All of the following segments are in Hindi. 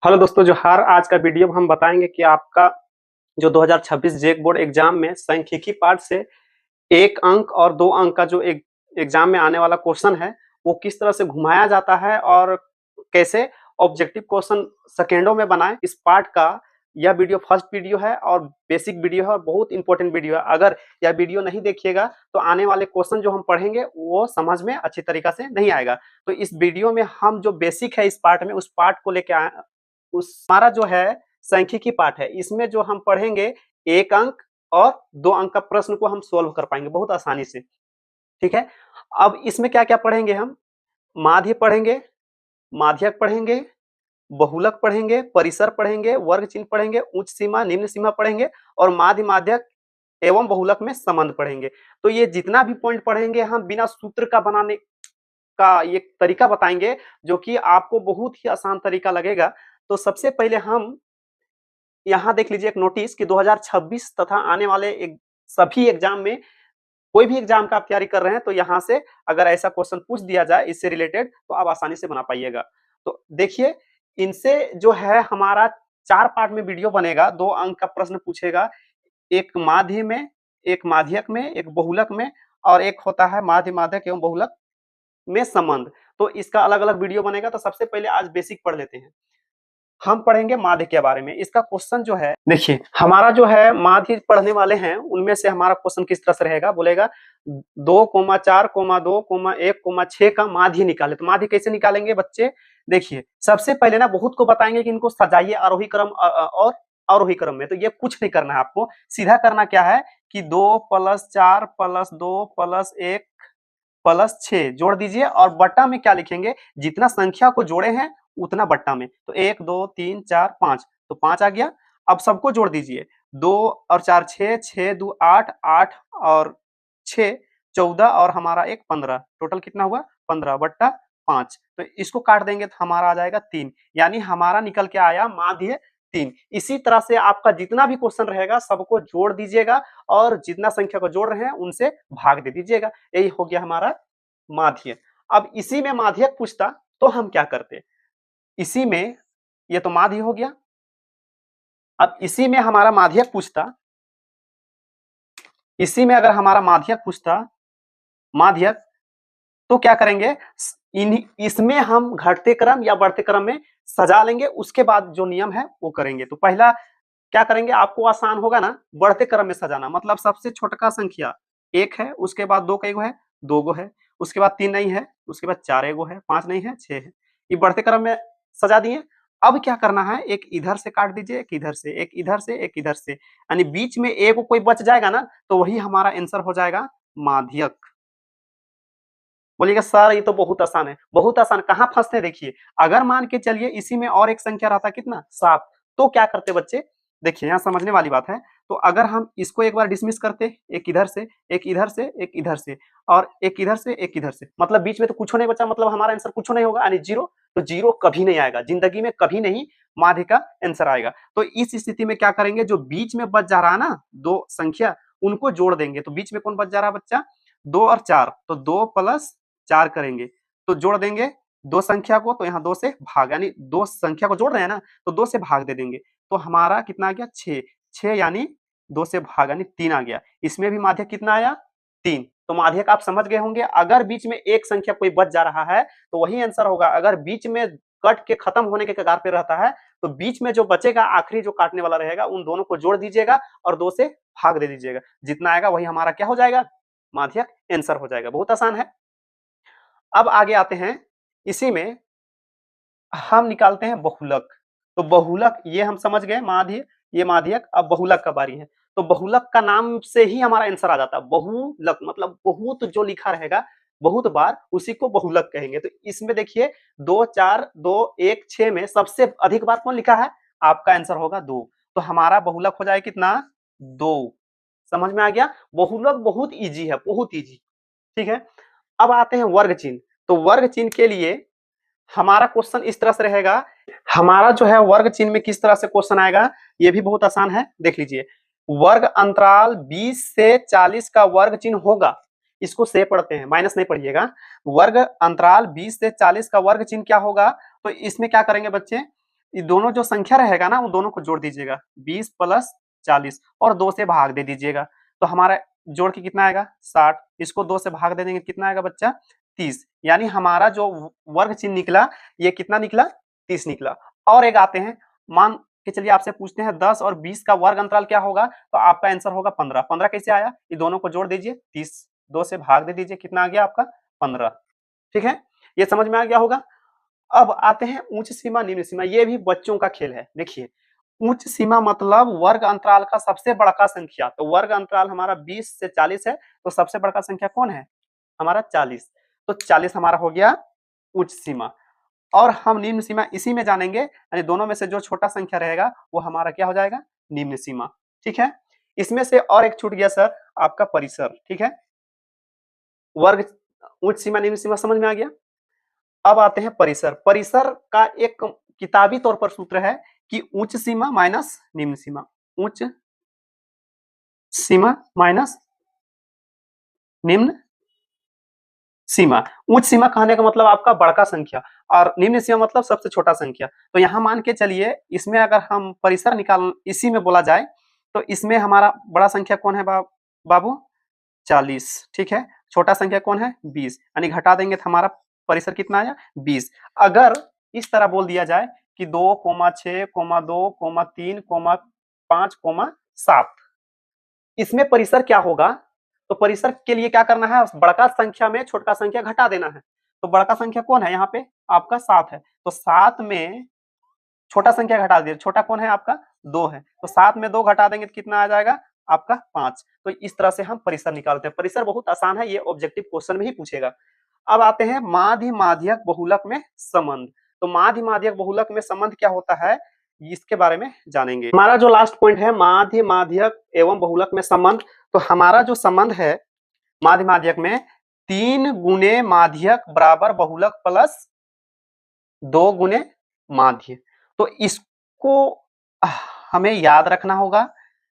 हेलो दोस्तों, जोहार। आज का वीडियो में हम बताएंगे कि आपका जो 2026 जेक बोर्ड एग्जाम में सांख्यिकी पार्ट से 1 अंक और 2 अंक का जो एग्जाम में आने वाला क्वेश्चन है, वो किस तरह से घुमाया जाता है और कैसे ऑब्जेक्टिव क्वेश्चन सेकेंडों में बनाएं। इस पार्ट का यह वीडियो फर्स्ट वीडियो है और बेसिक वीडियो है और बहुत इंपॉर्टेंट वीडियो है। अगर यह वीडियो नहीं देखिएगा तो आने वाले क्वेश्चन जो हम पढ़ेंगे वो समझ में अच्छी तरीका से नहीं आएगा। तो इस वीडियो में हम जो बेसिक है इस पार्ट में, उस पार्ट को लेके आए। उस हमारा जो है सांख्यिकी पाठ है, इसमें जो हम पढ़ेंगे 1 अंक और 2 अंक का प्रश्न को हम सोल्व कर पाएंगे बहुत आसानी से। ठीक है। अब इसमें क्या क्या पढ़ेंगे हम? माध्य पढ़ेंगे, माध्यक पढ़ेंगे, बहुलक पढ़ेंगे, परिसर पढ़ेंगे, वर्ग चिन्ह पढ़ेंगे, उच्च सीमा निम्न सीमा पढ़ेंगे और माध्य माध्यक एवं बहुलक में संबंध पढ़ेंगे। तो ये जितना भी पॉइंट पढ़ेंगे हम बिना सूत्र का बनाने का ये तरीका बताएंगे, जो कि आपको बहुत ही आसान तरीका लगेगा। तो सबसे पहले हम यहाँ देख लीजिए एक नोटिस कि 2026 तथा आने वाले सभी एग्जाम में, कोई भी एग्जाम का आप तैयारी कर रहे हैं तो यहाँ से अगर ऐसा क्वेश्चन पूछ दिया जाए इससे रिलेटेड, तो आप आसानी से बना पाइएगा। तो देखिए, इनसे जो है हमारा 4 पार्ट में वीडियो बनेगा। 2 अंक का प्रश्न पूछेगा, एक माध्य में, एक माध्यक में, एक बहुलक में और एक होता है माध्य माध्यक एवं बहुलक में संबंध। तो इसका अलग अलग वीडियो बनेगा। तो सबसे पहले आज बेसिक पढ़ लेते हैं। हम पढ़ेंगे माध्य के बारे में। इसका क्वेश्चन जो है, देखिए हमारा जो है माध्य पढ़ने वाले हैं, उनमें से हमारा क्वेश्चन किस तरह से रहेगा, बोलेगा 2,4,2,1,6 का माध्य निकाले। तो माध्य कैसे निकालेंगे बच्चे? देखिए सबसे पहले ना बहुत को बताएंगे कि इनको सजाइए आरोही क्रम और अवरोही क्रम में। तो ये कुछ नहीं करना है आपको, सीधा करना क्या है कि 2 + 4 + 2 + 1 + 6 जोड़ दीजिए और बट्टा में क्या लिखेंगे, जितना संख्या को जोड़े हैं उतना बट्टा में। तो 1 2 3 4 5, तो 5 आ गया। अब सबको जोड़ दीजिए, 2 और 4 6, 6 2 8, 8 और 6 14 और हमारा 1 15, टोटल कितना हुआ 15 बट्टा 5। तो इसको काट देंगे तो हमारा आ जाएगा 3, यानी हमारा निकल के आया माध्य 3। इसी तरह से आपका जितना भी क्वेश्चन रहेगा सबको जोड़ दीजिएगा और जितना संख्या को जोड़ रहे हैं उनसे भाग दे दीजिएगा। यही हो गया हमारा माध्य। अब इसी में माध्यक पूछता तो हम क्या करते? इसी में, ये तो माध्य हो गया। अब इसी में हमारा माध्यक पूछता, इसी में अगर हमारा माध्यक पूछता, माध्यक, तो क्या करेंगे, इसमें हम घटते क्रम या बढ़ते क्रम में सजा लेंगे। उसके बाद जो नियम है वो करेंगे। तो पहला क्या करेंगे, आपको आसान होगा ना बढ़ते क्रम में सजाना। मतलब सबसे छोटका संख्या 1 है, उसके बाद 2 कई गो है, 2 गो है, उसके बाद 3 नहीं है, उसके बाद 4 एगो है, 5 नहीं है, 6 है। ये बढ़ते क्रम में सजा दिए। अब क्या करना है, एक इधर से काट दीजिए, एक इधर से, एक इधर से, एक इधर से, यानी बीच में एक कोई बच जाएगा ना, तो वही हमारा आंसर हो जाएगा माध्यक। बोलिएगा सर ये तो बहुत आसान है। बहुत आसान कहाँ फंसते हैं, देखिए अगर मान के चलिए इसी में और एक संख्या रहता कितना 7, तो क्या करते बच्चे, देखिए यहाँ समझने वाली बात है। तो अगर हम इसको एक बार डिसमिस करते, एक इधर से, एक इधर से, एक इधर से और एक इधर से, एक इधर से, मतलब बीच में तो कुछ नहीं बचा, मतलब हमारा आंसर कुछ नहीं होगा, यानी जीरो। तो जीरो कभी नहीं आएगा जिंदगी में, कभी नहीं माध्य का आंसर आएगा। तो इस स्थिति में क्या करेंगे, जो बीच में बच जा रहा है ना दो संख्या, उनको जोड़ देंगे। तो बीच में कौन बच जा रहा है बच्चा, 2 और 4, तो 2 + 4 करेंगे, तो जोड़ देंगे दो संख्या को, तो यहाँ 2 से भाग, यानी दो संख्या को जोड़ रहे हैं ना, तो 2 से भाग दे देंगे। तो हमारा कितना आ गया 6, 6 यानी 2 से भाग यानी 3 आ गया। इसमें भी माध्यक कितना आया 3। तो माध्यक आप समझ गए होंगे। अगर बीच में एक संख्या कोई बच जा रहा है तो वही आंसर होगा। अगर बीच में कट के खत्म होने के कगार पे रहता है तो बीच में जो बचेगा आखिरी जो काटने वाला रहेगा उन दोनों को जोड़ दीजिएगा और 2 से भाग दे दीजिएगा। जितना आएगा वही हमारा क्या हो जाएगा, माध्यक आंसर हो जाएगा। बहुत आसान है। अब आगे आते हैं, इसी में हम निकालते हैं बहुलक। तो बहुलक ये हम समझ गए, माध्य ये माध्यक। अब बहुलक का बारी है। तो बहुलक का नाम से ही हमारा आंसर आ जाता है। बहुलक मतलब बहुत जो लिखा रहेगा बहुत बार, उसी को बहुलक कहेंगे। तो इसमें देखिए 2 4 2 1 6 में सबसे अधिक बार कौन लिखा है, आपका आंसर होगा 2। तो हमारा बहुलक हो जाए कितना 2। समझ में आ गया। बहुलक बहुत इजी है, बहुत इजी। ठीक है। अब आते हैं वर्ग चिन्ह। तो वर्ग चिन्ह के लिए हमारा क्वेश्चन इस तरह से रहेगा। हमारा जो है वर्ग चिन्ह में किस तरह से क्वेश्चन आएगा, ये भी बहुत आसान है, देख लीजिए। वर्ग अंतराल 20 से 40 का वर्ग चिन्ह होगा। इसको से पढ़ते हैं, माइनस नहीं पढ़िएगा। वर्ग अंतराल 20 से 40 का वर्ग चिन्ह क्या होगा, तो इसमें क्या करेंगे बच्चे, ये दोनों जो संख्या रहेगा ना, वो दोनों को जोड़ दीजिएगा, 20 प्लस 40 और 2 से भाग दे दीजिएगा, तो हमारा जोड़ के कितना आएगा 60। इसको 2 से भाग दे देंगे कितना आएगा बच्चा 30। यानी हमारा जो वर्ग चिन्ह निकला ये कितना निकला 30 निकला। और एक आते हैं, मान के चलिए आपसे पूछते हैं 10 और 20 का वर्ग अंतराल क्या होगा, तो आपका आंसर होगा 15। 15 कैसे आया, ये दोनों को जोड़ दीजिए, 30 2 से भाग दे दीजिए, कितना आ गया आपका 15। ठीक है, ये समझ में आ गया होगा। अब आते हैं उच्च सीमा निम्न सीमा, ये भी बच्चों का खेल है। देखिए उच्च सीमा मतलब वर्ग अंतराल का सबसे बड़का संख्या, तो वर्ग अंतराल हमारा 20 से 40 है, तो सबसे बड़का संख्या कौन है हमारा 40, तो 40 हमारा हो गया उच्च सीमा। और हम निम्न सीमा इसी में जानेंगे, यानी दोनों में से जो छोटा संख्या रहेगा वो हमारा क्या हो जाएगा निम्न सीमा। ठीक है, इसमें से और एक छूट गया सर आपका परिसर। ठीक है, वर्ग उच्च सीमा निम्न सीमा समझ में आ गया। अब आते हैं परिसर। परिसर का एक किताबी तौर पर सूत्र है कि उच्च सीमा माइनस निम्न सीमा, उच्च सीमा माइनस निम्न सीमा। उच्च सीमा कहने का मतलब आपका बड़का संख्या और निम्न सीमा मतलब सबसे छोटा संख्या। तो यहां मान के चलिए इसमें अगर हम परिसर निकाल इसी में बोला जाए तो इसमें हमारा बड़ा संख्या कौन है बाबू 40। ठीक है, छोटा संख्या कौन है 20, यानी घटा देंगे तो हमारा परिसर कितना आया 20। अगर इस तरह बोल दिया जाए कि 2,6, 2, 3, 5, 7, इसमें परिसर क्या होगा, तो परिसर के लिए क्या करना है, बड़का संख्या में छोटा संख्या घटा देना है। तो बड़का संख्या कौन है यहाँ पे आपका 7 है, तो 7 में छोटा संख्या घटा दीजिए, छोटा कौन है आपका 2 है, तो 7 में 2 घटा देंगे तो कितना आ जाएगा आपका 5। तो इस तरह से हम परिसर निकालते हैं। परिसर बहुत आसान है, ये ऑब्जेक्टिव क्वेश्चन में ही पूछेगा। अब आते हैं माध्य माध्यक बहुलक में संबंध। तो माध्य माध्यक बहुलक में संबंध क्या होता है इसके बारे में जानेंगे। हमारा जो लास्ट पॉइंट है माध्य माध्यक एवं बहुलक में संबंध, तो हमारा जो संबंध है माध्य माध्यक में 3 गुणे माध्यक बराबर बहुलक प्लस 2 गुणे माध्य। तो इसको हमें याद रखना होगा,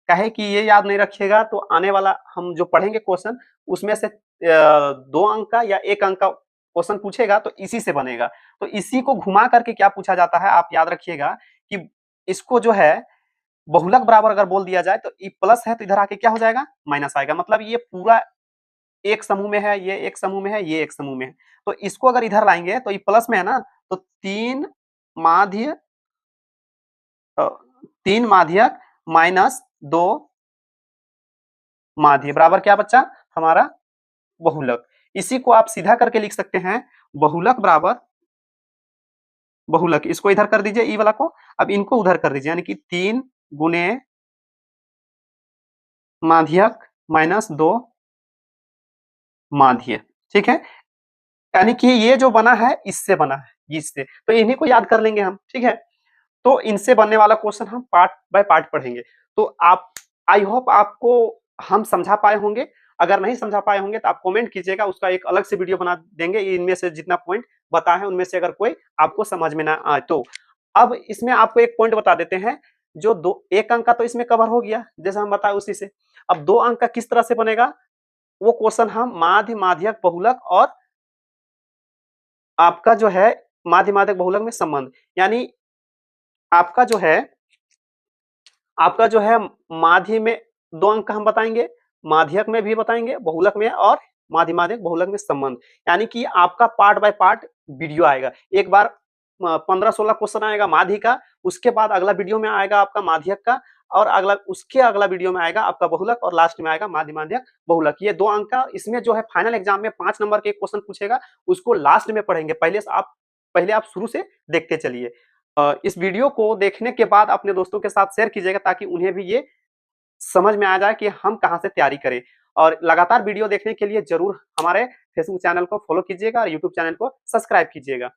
कहे कि ये याद नहीं रखिएगा तो आने वाला हम जो पढ़ेंगे क्वेश्चन उसमें से 2 अंक का या 1 अंक का क्वेश्चन पूछेगा तो इसी से बनेगा। तो इसी को घुमा करके क्या पूछा जाता है आप याद रखिएगा कि इसको जो है बहुलक बराबर अगर बोल दिया जाए तो ये प्लस है तो इधर आके क्या हो जाएगा माइनस आएगा, मतलब ये पूरा एक समूह में है, ये एक समूह में है, ये एक समूह में है। तो इसको अगर इधर लाएंगे तो ये प्लस में है ना, तो 3 माध्यक माइनस 2 माध्य बराबर क्या बच्चा हमारा बहुलक। इसी को आप सीधा करके लिख सकते हैं बहुलक बराबर बहुलक, इसको इधर कर दीजिए ई वाला को, अब इनको उधर कर दीजिए, यानी कि 3 गुणे माध्यक माइनस 2 माध्य। ठीक है, यानी कि ये जो बना है इससे बना है, इससे, तो इन्हीं को याद कर लेंगे हम। ठीक है, तो इनसे बनने वाला क्वेश्चन हम पार्ट बाय पार्ट पढ़ेंगे। तो आप आई होप आपको हम समझा पाए होंगे, अगर नहीं समझा पाए होंगे तो आप कमेंट कीजिएगा, उसका एक अलग से वीडियो बना देंगे इनमें से जितना पॉइंट बताए हैं उनमें से अगर कोई आपको समझ में ना आए तो। अब इसमें आपको एक पॉइंट बता देते हैं, जो 1 अंक का तो इसमें कवर हो गया जैसा हम बताए उसी से। अब 2 अंक का किस तरह से बनेगा वो क्वेश्चन हम माध्य माध्यक बहुलक और आपका जो है माध्य माध्यक बहुलक में संबंध, यानी आपका जो है माध्य में 2 अंक का हम बताएंगे, माध्यक में भी बताएंगे, बहुलक में और माध्य माध्यक बहुलक में संबंध, यानी कि आपका पार्ट बाय पार्ट वीडियो आएगा। एक बार 15-16 क्वेश्चन आएगा माध्य का, उसके बाद अगला वीडियो में आएगा आपका माध्यक का, और अगला वीडियो में आएगा आपका बहुलक, और लास्ट में आएगा माध्य माध्यक बहुलक। ये 2 अंक का इसमें जो है फाइनल एग्जाम में 5 नंबर के क्वेश्चन पूछेगा, उसको लास्ट में पढ़ेंगे। पहले आप शुरू से देखते चलिए। इस वीडियो को देखने के बाद अपने दोस्तों के साथ शेयर कीजिएगा ताकि उन्हें भी ये समझ में आ जाए कि हम कहां से तैयारी करें। और लगातार वीडियो देखने के लिए जरूर हमारे फेसबुक चैनल को फॉलो कीजिएगा और यूट्यूब चैनल को सब्सक्राइब कीजिएगा।